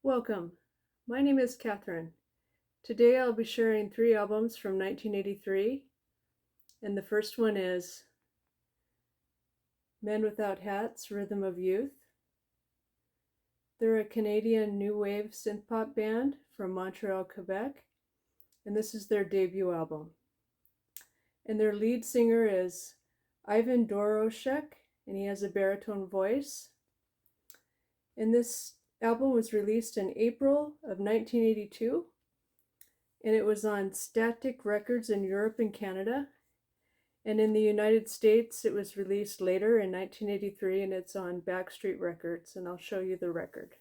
Welcome. My name is Catherine. Today I'll be sharing 3 albums from 1983, and the first one is Men Without Hats, Rhythm of Youth. They're a Canadian new wave synth-pop band from Montreal, Quebec, and this is their debut album. And their lead singer is Ivan Doroshek, and he has a baritone voice. And this album was released in April of 1982, and it was on Static Records in Europe and Canada. And in the United States, it was released later in 1983, and it's on Backstreet Records, and I'll show you the record.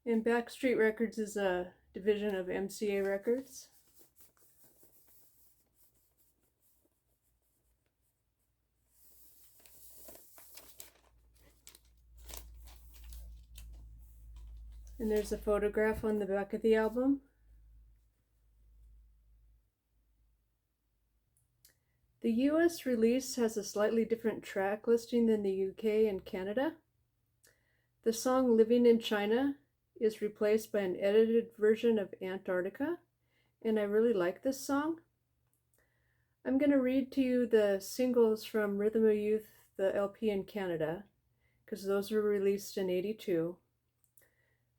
And Backstreet Records is a division of MCA Records. And there's a photograph on the back of the album. The US release has a slightly different track listing than the UK and Canada. The song Living in China is replaced by an edited version of Antarctica, and I really like this song. I'm going to read to you the singles from Rhythm of Youth, the LP in Canada, because those were released in '82.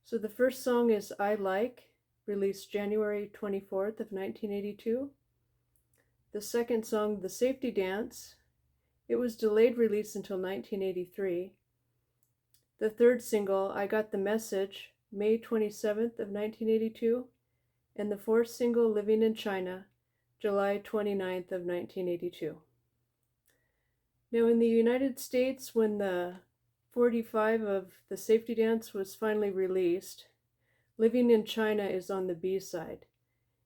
So the first song is I Like, released January 24th of 1982. The second song, The Safety Dance, it was delayed release until 1983. The third single, I Got the Message, May 27th of 1982. And the fourth single, Living in China, July 29th of 1982. Now in the United States, when the 45 of The Safety Dance was finally released, Living in China is on the B-side.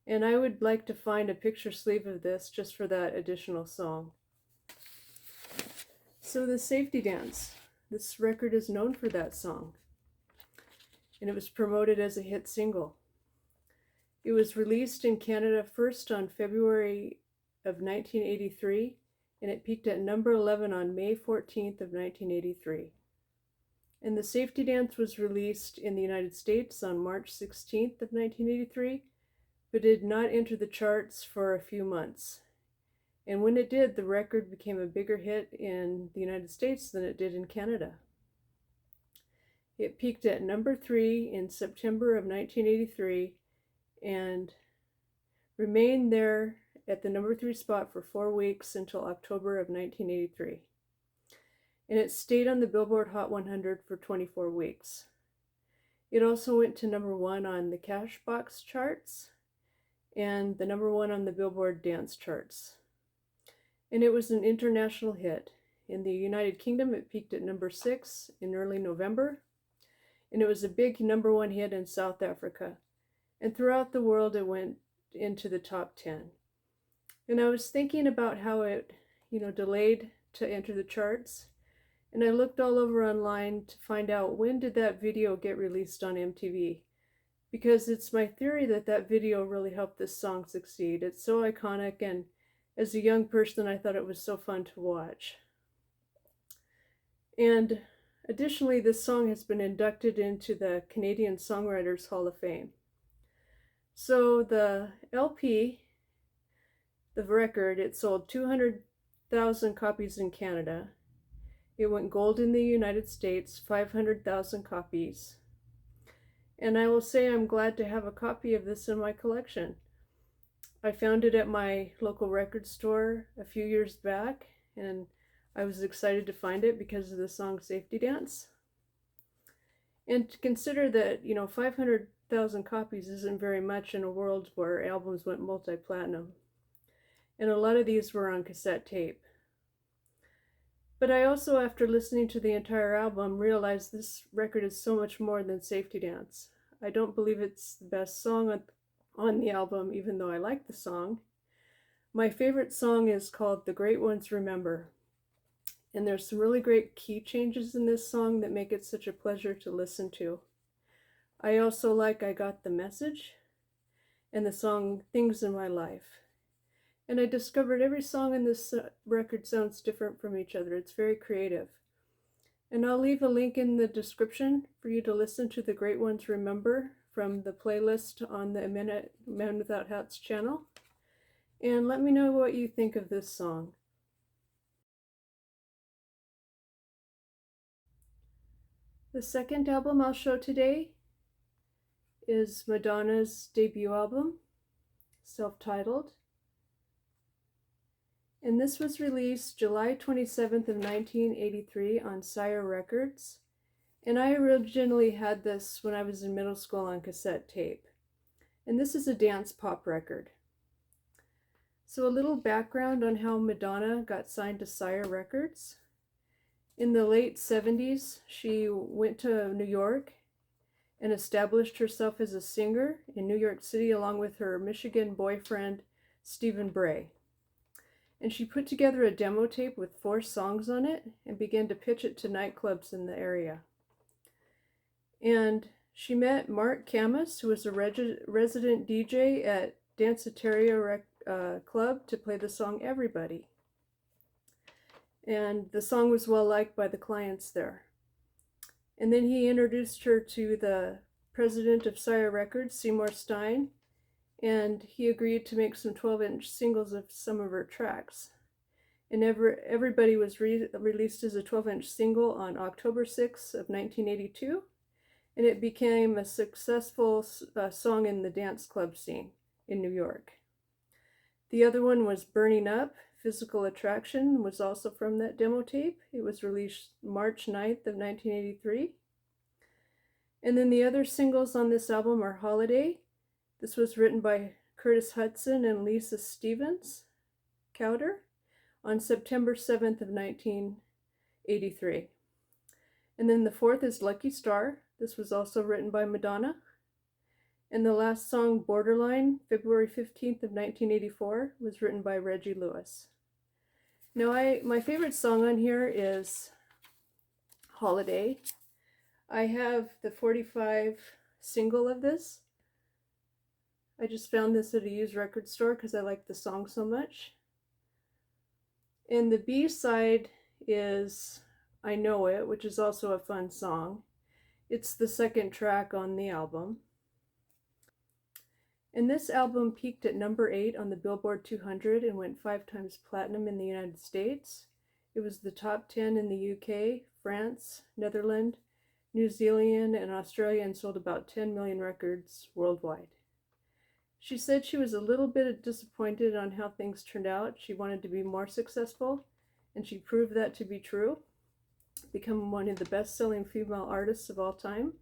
And I would like to find a picture sleeve of this just for that additional song. So The Safety Dance, this record is known for that song. And it was promoted as a hit single. It was released in Canada first on February of 1983, and it peaked at number 11 on May 14th of 1983. And The Safety Dance was released in the United States on March 16th of 1983, but did not enter the charts for a few months. And when it did, the record became a bigger hit in the United States than it did in Canada. It peaked at number 3 in September of 1983 and remained there at the number 3 spot for 4 weeks until October of 1983. And it stayed on the Billboard Hot 100 for 24 weeks. It also went to number 1 on the Cashbox charts and the number 1 on the Billboard Dance charts. And it was an international hit. In the United Kingdom, it peaked at number 6 in early November, and it was a big number 1 hit in South Africa. And throughout the world, it went into the top 10. And I was thinking about how it, delayed to enter the charts. And I looked all over online to find out when did that video get released on MTV. Because it's my theory that that video really helped this song succeed. It's so iconic, and as a young person, I thought it was so fun to watch. And additionally, this song has been inducted into the Canadian Songwriters Hall of Fame. So the LP, the record, it sold 200,000 copies in Canada. It went gold in the United States, 500,000 copies. And I will say I'm glad to have a copy of this in my collection. I found it at my local record store a few years back, and I was excited to find it because of the song Safety Dance. And to consider that, 500,000 copies isn't very much in a world where albums went multi-platinum. And a lot of these were on cassette tape. But I also, after listening to the entire album, realized this record is so much more than Safety Dance. I don't believe it's the best song on the album, even though I like the song. My favorite song is called The Great Ones Remember. And there's some really great key changes in this song that make it such a pleasure to listen to. I also like I Got the Message and the song Things in My Life. And I discovered every song in this record sounds different from each other. It's very creative. And I'll leave a link in the description for you to listen to the Great Ones Remember from the playlist on the Men Without Hats channel. And let me know what you think of this song. The second album I'll show today is Madonna's debut album, self-titled. And this was released July 27th of 1983 on Sire Records. And I originally had this when I was in middle school on cassette tape. And this is a dance pop record. So a little background on how Madonna got signed to Sire Records. In the late 70s, she went to New York and established herself as a singer in New York City along with her Michigan boyfriend, Stephen Bray. And she put together a demo tape with 4 songs on it and began to pitch it to nightclubs in the area. And she met Mark Camus, who was a resident DJ at Danceteria Club, to play the song Everybody. And the song was well liked by the clients there. And then he introduced her to the president of Sire Records, Seymour Stein, and he agreed to make some 12-inch singles of some of her tracks. And Everybody was released as a 12-inch single on October 6th of 1982, and it became a successful song in the dance club scene in New York. The other one was Burning Up, Physical Attraction, was also from that demo tape. It was released March 9th of 1983. And then the other singles on this album are Holiday. This was written by Curtis Hudson and Lisa Stevens Cowder on September 7th of 1983. And then the fourth is Lucky Star. This was also written by Madonna. And the last song, Borderline, February 15th of 1984, was written by Reggie Lewis. Now, my favorite song on here is Holiday. I have the 45 single of this. I just found this at a used record store because I like the song so much. And the B-side is I Know It, which is also a fun song. It's the second track on the album. And this album peaked at number 8 on the Billboard 200 and went 5 times platinum in the United States. It was the top 10 in the UK, France, Netherlands, New Zealand, and Australia, and sold about 10 million records worldwide. She said she was a little bit disappointed on how things turned out. She wanted to be more successful, and she proved that to be true, becoming one of the best-selling female artists of all time.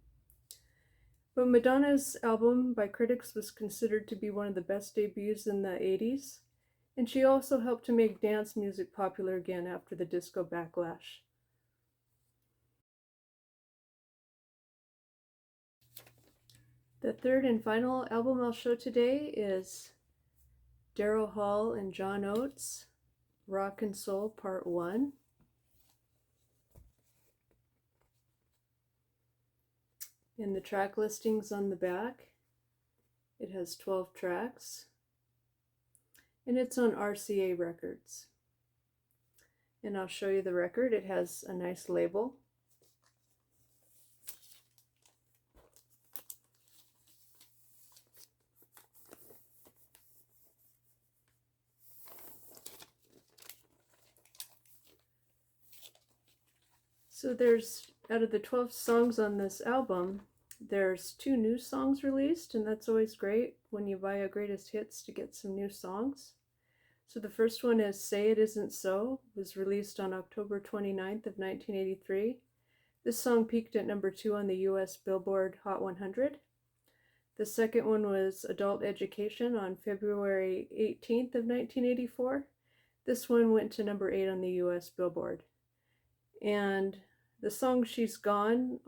But Madonna's album by critics was considered to be one of the best debuts in the 80s, and she also helped to make dance music popular again after the disco backlash. The third and final album I'll show today is Daryl Hall and John Oates, Rock and Soul Part 1. And the track listings on the back. It has 12 tracks. And it's on RCA Records. And I'll show you the record. It has a nice label. So there's, out of the 12 songs on this album, there's 2 new songs released, and that's always great when you buy a greatest hits to get some new songs. So the first one is Say It Isn't So, was released on October 29th of 1983. This song peaked at number 2 on the US Billboard Hot 100. The second one was Adult Education on February 18th of 1984. This one went to number 8 on the US Billboard. And the song She's Gone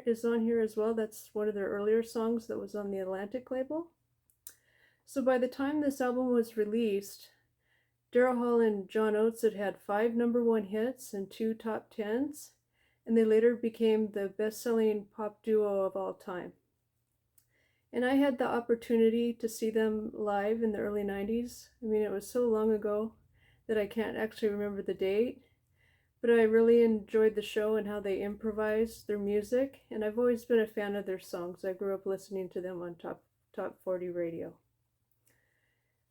is on here as well. That's one of their earlier songs that was on the Atlantic label. So by the time this album was released, Daryl Hall and John Oates had 5 number 1 hits and 2 top 10s, and they later became the best-selling pop duo of all time. And I had the opportunity to see them live in the early 90s. I mean, it was so long ago that I can't actually remember the date, but I really enjoyed the show and how they improvised their music, and I've always been a fan of their songs. I grew up listening to them on Top 40 radio.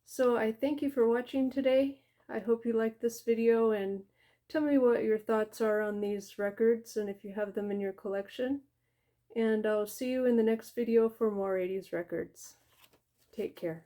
So I thank you for watching today. I hope you liked this video, and tell me what your thoughts are on these records and if you have them in your collection. And I'll see you in the next video for more 80s records. Take care.